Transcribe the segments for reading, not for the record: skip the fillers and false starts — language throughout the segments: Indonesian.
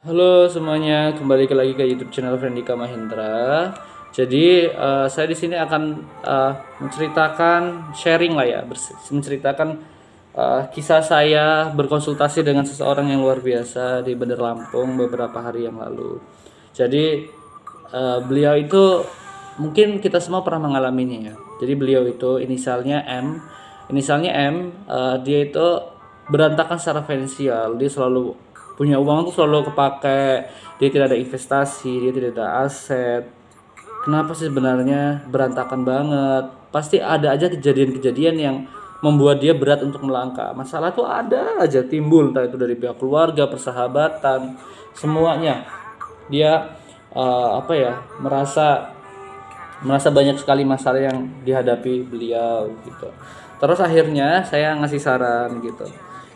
Halo semuanya, kembali lagi ke YouTube channel Frendika Mahendra. Jadi saya di sini akan menceritakan sharing lah ya, menceritakan kisah saya berkonsultasi dengan seseorang yang luar biasa di Bandar Lampung beberapa hari yang lalu. Jadi beliau itu mungkin kita semua pernah mengalaminya ya. Jadi beliau itu inisialnya M, dia itu berantakan secara finansial. Dia selalu punya uang tuh selalu kepake, dia tidak ada investasi, dia tidak ada aset. Kenapa sih sebenarnya berantakan banget? Pasti ada aja kejadian-kejadian yang membuat dia berat untuk melangkah. Masalah tuh ada aja timbul, entah itu dari pihak keluarga, persahabatan, semuanya. Dia apa ya, merasa merasa banyak sekali masalah yang dihadapi beliau gitu. Terus akhirnya saya ngasih saran gitu.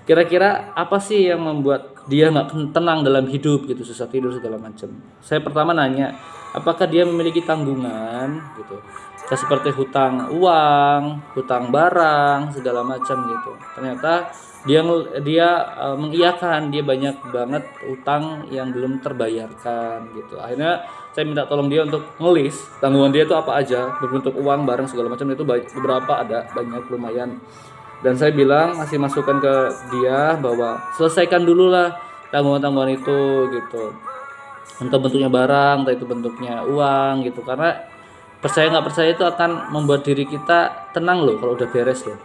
Kira-kira apa sih yang membuat dia nggak tenang dalam hidup gitu, susah tidur segala macam. Saya pertama nanya, apakah dia memiliki tanggungan gitu. Kayak seperti hutang uang, hutang barang, segala macam gitu. Ternyata dia mengiyakan, dia banyak banget utang yang belum terbayarkan gitu. Akhirnya saya minta tolong dia untuk ngelis tanggungan dia itu apa aja, berbentuk uang, barang segala macam, itu beberapa, ada banyak lumayan. Dan saya bilang, masih masukan ke dia bahwa selesaikan dulu lah tanggungan-tanggungan itu gitu, entah bentuknya barang, entah itu bentuknya uang gitu. Karena percaya nggak percaya itu akan membuat diri kita tenang loh kalau udah beres loh.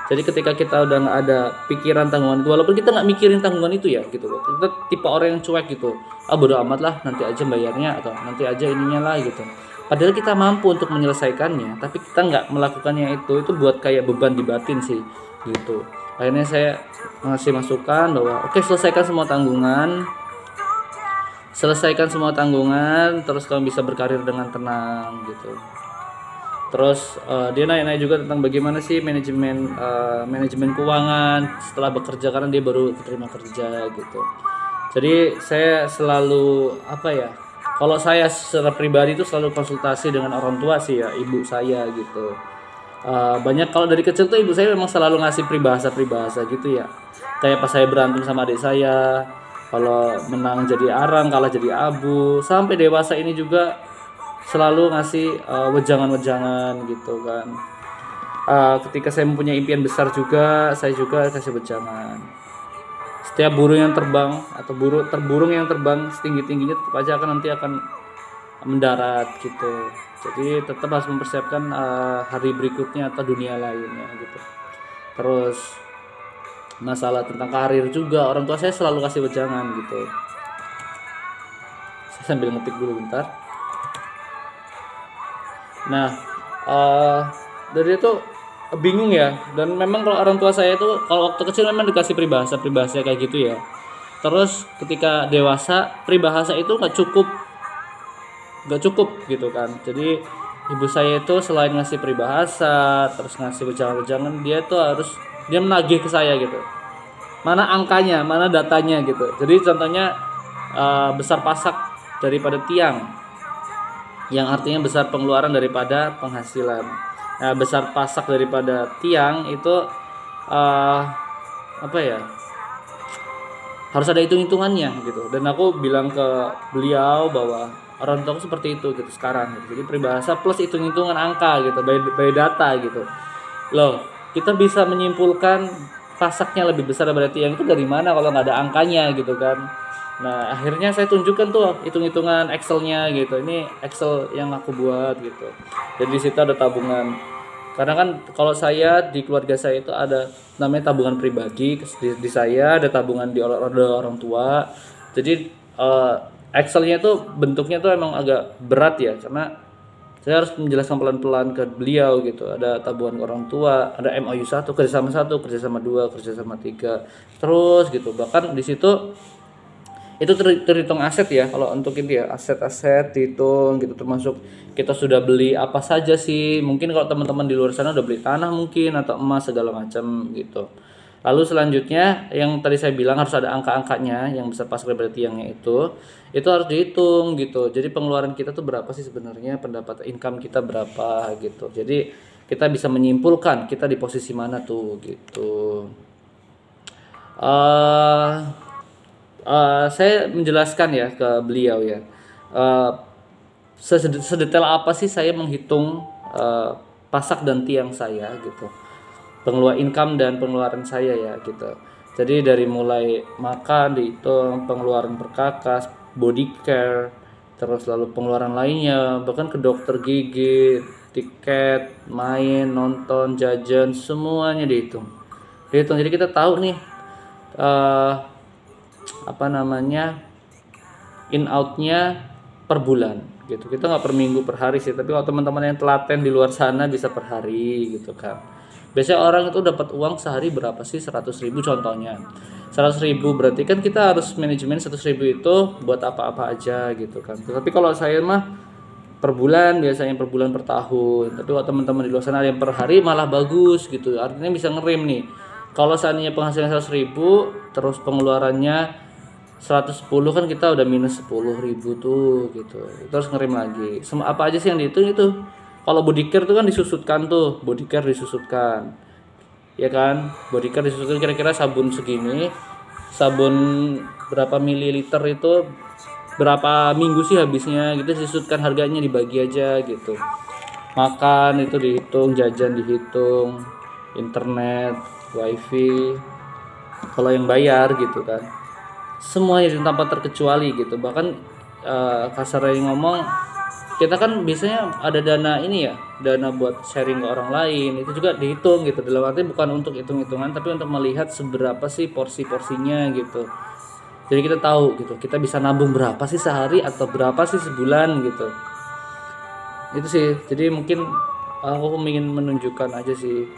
Jadi ketika kita udah nggak ada pikiran tanggungan itu, walaupun kita nggak mikirin tanggungan itu ya gitu loh, kita tipe orang yang cuek gitu, bodo amat lah, nanti aja bayarnya, atau nanti aja ininya lah gitu. Padahal kita mampu untuk menyelesaikannya, tapi kita nggak melakukannya, itu buat kayak beban di batin sih gitu. Akhirnya saya ngasih masukan bahwa oke, selesaikan semua tanggungan, terus kamu bisa berkarir dengan tenang gitu. Terus dia nanya-nanya juga tentang bagaimana sih manajemen keuangan setelah bekerja, karena dia baru terima kerja gitu. Jadi saya selalu apa ya? Kalau saya secara pribadi itu selalu konsultasi dengan orang tua sih ya, ibu saya gitu. Banyak, kalau dari kecil tuh ibu saya memang selalu ngasih peribahasa gitu ya. Kayak pas saya berantem sama adik saya, kalau menang jadi arang, kalah jadi abu. Sampai dewasa ini juga selalu ngasih wejangan-wejangan gitu kan. Ketika saya mempunyai impian besar juga, saya juga kasih wejangan. Setiap burung yang terbang atau burung yang terbang setinggi-tingginya tetap aja nanti akan mendarat gitu. Jadi tetap harus mempersiapkan hari berikutnya atau dunia lainnya gitu. Terus masalah tentang karir juga, orang tua saya selalu kasih wejangan gitu. Saya sambil ngetik dulu bentar. Nah, dari itu bingung ya. Dan memang kalau orang tua saya itu kalau waktu kecil memang dikasih peribahasa kayak gitu ya. Terus ketika dewasa, peribahasa itu nggak cukup gitu kan. Jadi ibu saya itu selain ngasih peribahasa, terus ngasih wejangan-wejangan, dia menagih ke saya gitu. Mana angkanya, mana datanya gitu. Jadi contohnya besar pasak daripada tiang, yang artinya besar pengeluaran daripada penghasilan. Nah, besar pasak daripada tiang itu apa ya? Harus ada hitung-hitungannya gitu. Dan aku bilang ke beliau bahwa orang tuaku seperti itu gitu sekarang gitu. Jadi peribahasa plus hitung-hitungan angka gitu, by data gitu. Loh, kita bisa menyimpulkan pasaknya lebih besar daripada tiang itu dari mana kalau nggak ada angkanya gitu kan. Nah, akhirnya saya tunjukkan tuh hitung-hitungan Excelnya gitu. Ini Excel yang aku buat gitu. Jadi di situ ada tabungan. Karena kan kalau saya di keluarga saya itu ada namanya tabungan pribadi, di saya ada tabungan di orang tua. Jadi Excelnya itu bentuknya tuh emang agak berat ya, karena saya harus menjelaskan pelan-pelan ke beliau gitu. Ada tabungan orang tua, ada MOU 1, kerjasama 2, kerjasama 3, terus gitu. Bahkan di situ itu terhitung aset ya, kalau untuk ini ya, aset-aset dihitung gitu, termasuk kita sudah beli apa saja sih. Mungkin kalau teman-teman di luar sana udah beli tanah mungkin, atau emas segala macam gitu. Lalu selanjutnya yang tadi saya bilang harus ada angka-angkanya, yang besar pas daripada tiangnya itu harus dihitung gitu. Jadi pengeluaran kita tuh berapa sih sebenarnya, pendapatan income kita berapa gitu. Jadi kita bisa menyimpulkan kita di posisi mana tuh gitu. Saya menjelaskan ya ke beliau ya, uh, sedetail apa sih saya menghitung pasak dan tiang saya gitu, pengeluaran income dan pengeluaran saya ya gitu. Jadi dari mulai makan dihitung, pengeluaran perkakas, body care, terus lalu pengeluaran lainnya, bahkan ke dokter gigi, tiket, main, nonton, jajan, semuanya dihitung. Jadi kita tahu nih eh apa namanya, in outnya per bulan gitu. Kita nggak per minggu per hari sih, tapi kalau teman-teman yang telaten di luar sana bisa per hari gitu kan. Biasanya orang itu dapat uang sehari berapa sih? 100.000 contohnya. 100.000 berarti kan kita harus manajemen 100.000 itu buat apa-apa aja gitu kan. Tapi kalau saya mah per bulan, biasanya per bulan per tahun. Tapi kalau teman-teman di luar sana ada yang per hari malah bagus gitu, artinya bisa ngerem nih. Kalau seandainya penghasilan 100.000 terus pengeluarannya 110, kan kita udah minus 10.000 tuh gitu. Terus ngerem lagi. Apa aja sih yang dihitung itu? Kalau body care tuh kan disusutkan tuh, body care disusutkan. Ya kan? Body care disusutkan kira-kira sabun segini. Sabun berapa mililiter itu berapa minggu sih habisnya gitu, disusutkan harganya dibagi aja gitu. Makan itu dihitung, jajan dihitung, internet, wifi kalau yang bayar gitu kan, semuanya tanpa terkecuali gitu. Bahkan kasarnya ngomong, kita kan biasanya ada dana ini ya, dana buat sharing ke orang lain, itu juga dihitung gitu. Dalam arti bukan untuk hitung-hitungan, tapi untuk melihat seberapa sih porsi-porsinya gitu. Jadi kita tahu gitu, kita bisa nabung berapa sih sehari atau berapa sih sebulan gitu. Itu sih. Jadi mungkin aku ingin menunjukkan aja sih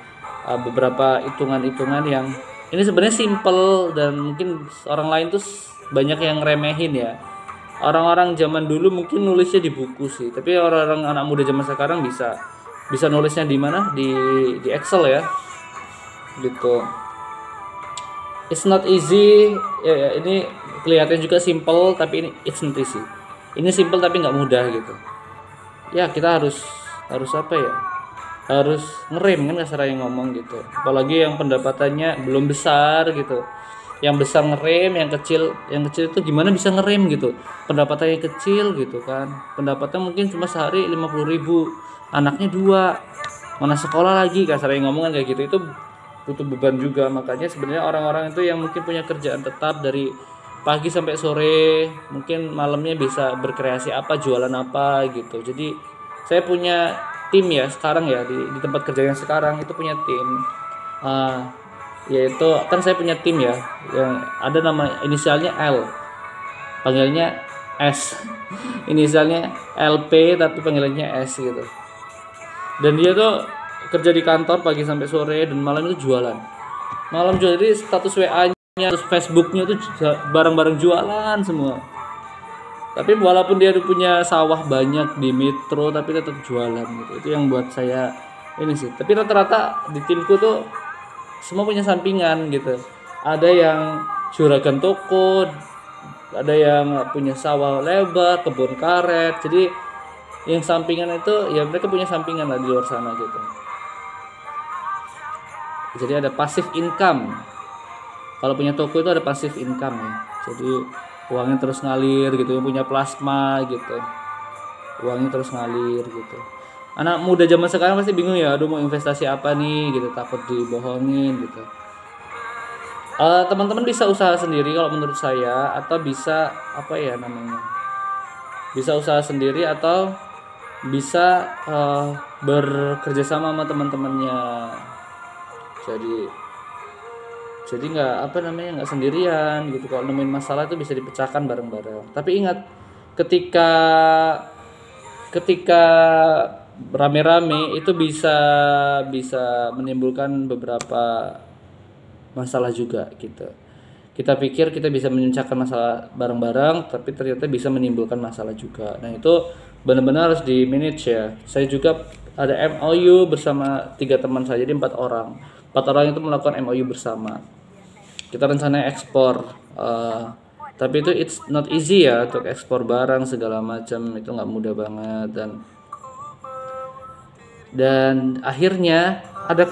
beberapa hitungan-hitungan yang ini sebenarnya simple dan mungkin orang lain tuh banyak yang remehin ya. Orang-orang zaman dulu mungkin nulisnya di buku sih, tapi orang-orang anak muda zaman sekarang bisa nulisnya di mana? Di Excel ya. Gitu. It's not easy. Ya, ini kelihatan juga simple, tapi ini it's not easy. Ini simple tapi nggak mudah gitu. Ya kita harus apa ya? Harus ngerem kan kasarnya ngomong gitu. Apalagi yang pendapatannya belum besar gitu. Yang besar ngerem, yang kecil itu gimana bisa ngerem gitu. Pendapatannya kecil gitu kan. Pendapatnya mungkin cuma sehari 50.000, anaknya 2, mana sekolah lagi, kasarnya ngomong kan kayak gitu. Itu butuh beban juga. Makanya sebenarnya orang-orang itu yang mungkin punya kerjaan tetap dari pagi sampai sore, mungkin malamnya bisa berkreasi apa, jualan apa gitu. Jadi saya punya tim ya sekarang ya, di tempat kerja yang sekarang itu punya tim, yaitu kan saya punya tim ya yang ada nama inisialnya L, panggilnya S. Inisialnya LP tapi panggilannya S gitu. Dan dia tuh kerja di kantor pagi sampai sore dan malam itu jualan. Jadi status WA-nya terus Facebooknya tuh barang-barang jualan semua. Tapi walaupun dia punya sawah banyak di Metro tapi tetap jualan gitu. Itu yang buat saya ini sih. Tapi rata-rata di timku tuh semua punya sampingan gitu. Ada yang juragan toko, ada yang punya sawah lebar, kebun karet. Jadi yang sampingan itu ya mereka punya sampingan lah di luar sana gitu. Jadi ada passive income. Kalau punya toko itu ada passive income ya. Jadi uangnya terus ngalir gitu, yang punya plasma gitu, uangnya terus ngalir gitu. Anak muda zaman sekarang pasti bingung ya, aduh mau investasi apa nih gitu, takut dibohongin gitu. Teman-teman bisa usaha sendiri kalau menurut saya, atau bisa apa ya namanya, bisa usaha sendiri atau bisa bekerja sama teman-temannya. Jadi nggak sendirian gitu. Kalau nemuin masalah itu bisa dipecahkan bareng-bareng. Tapi ingat, ketika rame-rame itu bisa menimbulkan beberapa masalah juga gitu. Kita pikir kita bisa menyelesaikan masalah bareng-bareng, tapi ternyata bisa menimbulkan masalah juga. Nah itu benar-benar harus di manage ya. Saya juga ada MOU bersama 3 teman saya, jadi 4 orang. 4 orang itu melakukan MOU bersama. Kita rencananya ekspor, tapi itu it's not easy ya untuk ekspor barang segala macam, itu nggak mudah banget. Dan akhirnya ada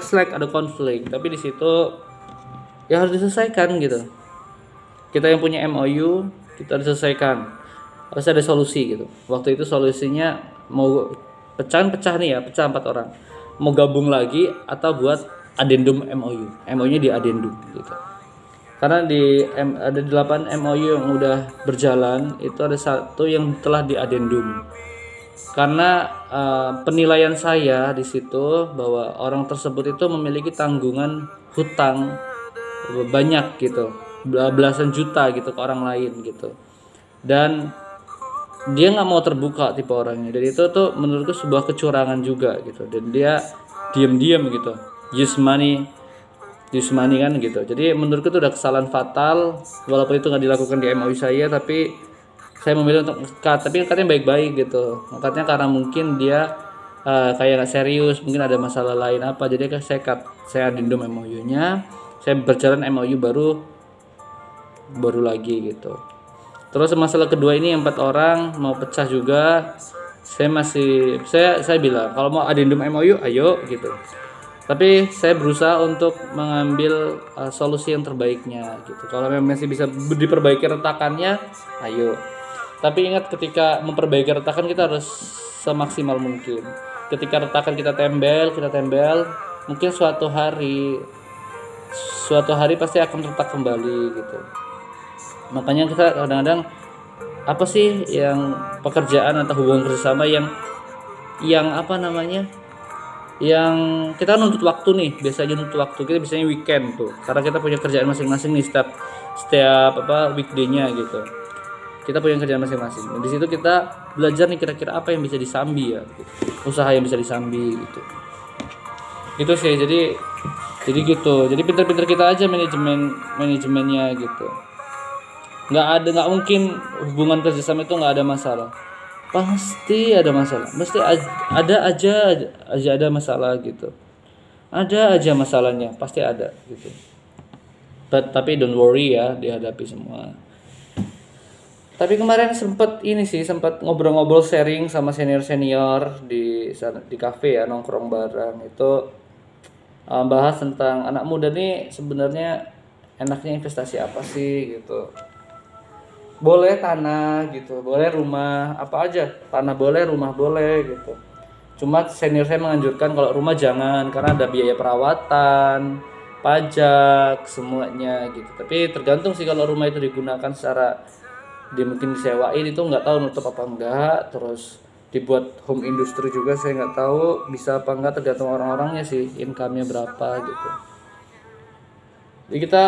konflik, tapi di situ ya harus diselesaikan gitu. kita yang punya MOU kita diselesaikan, harus ada solusi gitu. Waktu itu solusinya mau pecah nih ya, pecah 4 orang, mau gabung lagi atau buat adendum MOU nya di adendum gitu. Karena ada 8 MOU yang udah berjalan, itu ada satu yang telah di adendum. Karena penilaian saya di situ bahwa orang tersebut itu memiliki tanggungan hutang banyak gitu, belasan juta gitu ke orang lain gitu, dan dia nggak mau terbuka tipe orangnya. Dan itu tuh menurutku sebuah kecurangan juga gitu, dan dia diam-diam gitu use money kan gitu. Jadi menurutku itu udah kesalahan fatal, walaupun itu nggak dilakukan di MOU saya, tapi saya memilih untuk cut. Tapi katanya baik-baik gitu, katanya karena mungkin dia kayak nggak serius, mungkin ada masalah lain apa, jadi saya cut, saya adendum MOU nya, saya berjalan MOU baru lagi gitu. Terus masalah kedua ini 4 orang mau pecah juga, saya bilang kalau mau adendum MOU ayo gitu, tapi saya berusaha untuk mengambil solusi yang terbaiknya gitu. Kalau memang masih bisa diperbaiki retakannya, ayo. Tapi ingat, ketika memperbaiki retakan kita harus semaksimal mungkin. Ketika retakan kita tembel, mungkin suatu hari pasti akan retak kembali gitu. Makanya kita kadang-kadang apa sih yang pekerjaan atau hubungan kerjasama yang apa namanya, yang kita nuntut waktu nih, biasanya nuntut waktu kita biasanya weekend tuh, karena kita punya kerjaan masing-masing nih setiap weekday-nya gitu. Kita punya kerjaan masing-masing. Di situ kita belajar nih kira-kira apa yang bisa disambi ya, gitu. Usaha yang bisa disambi gitu. Itu sih, jadi gitu. Jadi pinter-pinter kita aja manajemennya gitu. Nggak mungkin hubungan kerjasama itu nggak ada masalah. Pasti ada masalah. Mesti ada masalah gitu. Ada aja masalahnya, pasti ada gitu. Tapi don't worry ya, dihadapi semua. Tapi kemarin sempat ngobrol-ngobrol sharing sama senior di kafe ya, nongkrong bareng itu, bahas tentang anak muda nih sebenarnya enaknya investasi apa sih gitu. Boleh tanah gitu, boleh rumah, apa aja, tanah boleh, rumah boleh gitu. Cuma senior saya menganjurkan kalau rumah jangan, karena ada biaya perawatan, pajak, semuanya gitu. Tapi tergantung sih, kalau rumah itu digunakan secara mungkin disewain, itu nggak tahu nutup apa enggak. Terus dibuat home industry juga, saya nggak tahu bisa apa enggak, tergantung orang-orangnya sih, income-nya berapa gitu. Jadi kita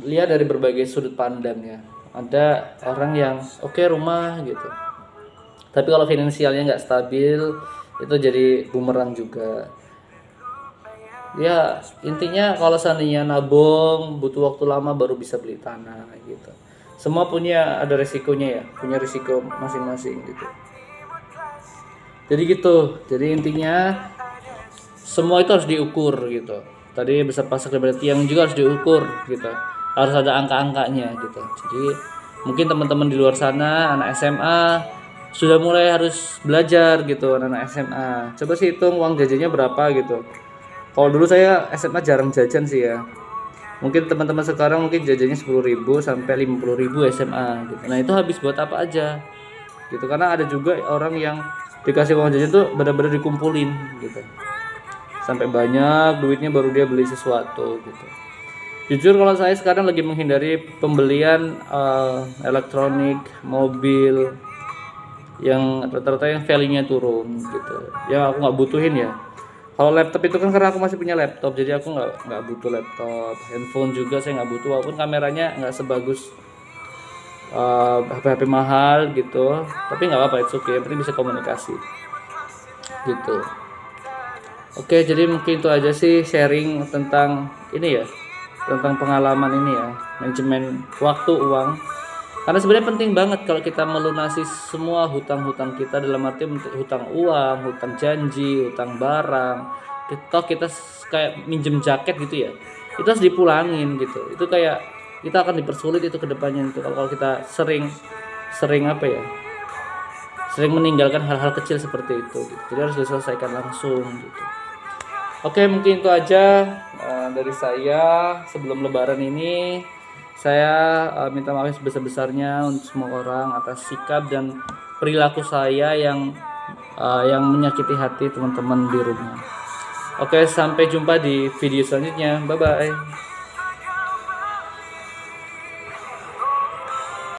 lihat dari berbagai sudut pandang ya. Ada orang yang oke, rumah gitu, tapi kalau finansialnya nggak stabil, itu jadi bumerang juga. Ya intinya kalau seandainya nabung butuh waktu lama baru bisa beli tanah gitu. Semua ada resikonya ya, punya risiko masing-masing gitu. Jadi gitu. Jadi intinya semua itu harus diukur gitu. Tadi besar pasak dan tiang juga harus diukur gitu. Harus ada angka-angkanya gitu. Jadi mungkin teman-teman di luar sana, anak SMA sudah mulai harus belajar gitu, anak SMA. Coba sih hitung uang jajannya berapa gitu. Kalau dulu saya SMA jarang jajan sih ya. Mungkin teman-teman sekarang mungkin jajannya 10.000 sampai 50.000 SMA gitu. Nah itu habis buat apa aja gitu, karena ada juga orang yang dikasih uang jajan tuh benar-benar dikumpulin gitu sampai banyak duitnya baru dia beli sesuatu gitu. Jujur kalau saya sekarang lagi menghindari pembelian elektronik, mobil yang rata-rata yang value-nya turun gitu, yang aku nggak butuhin ya. Kalau laptop itu kan karena aku masih punya laptop, jadi aku nggak butuh laptop. Handphone juga saya nggak butuh, walaupun kameranya nggak sebagus HP-HP mahal gitu. Tapi nggak apa-apa, itu oke, yang penting bisa komunikasi gitu. Oke, jadi mungkin itu aja sih sharing tentang ini ya, tentang pengalaman ini ya, manajemen waktu, uang. Karena sebenarnya penting banget kalau kita melunasi semua hutang-hutang kita, dalam arti hutang uang, hutang janji, hutang barang. Kita kayak minjem jaket gitu ya, itu harus dipulangin gitu. Itu kayak kita akan dipersulit itu kedepannya itu kalau kita sering apa ya, sering meninggalkan hal-hal kecil seperti itu gitu. Jadi harus diselesaikan langsung gitu. Oke, mungkin itu aja dari saya sebelum lebaran ini. Saya minta maaf sebesar-besarnya untuk semua orang atas sikap dan perilaku saya yang menyakiti hati teman-teman di rumah. Oke, sampai jumpa di video selanjutnya. Bye bye.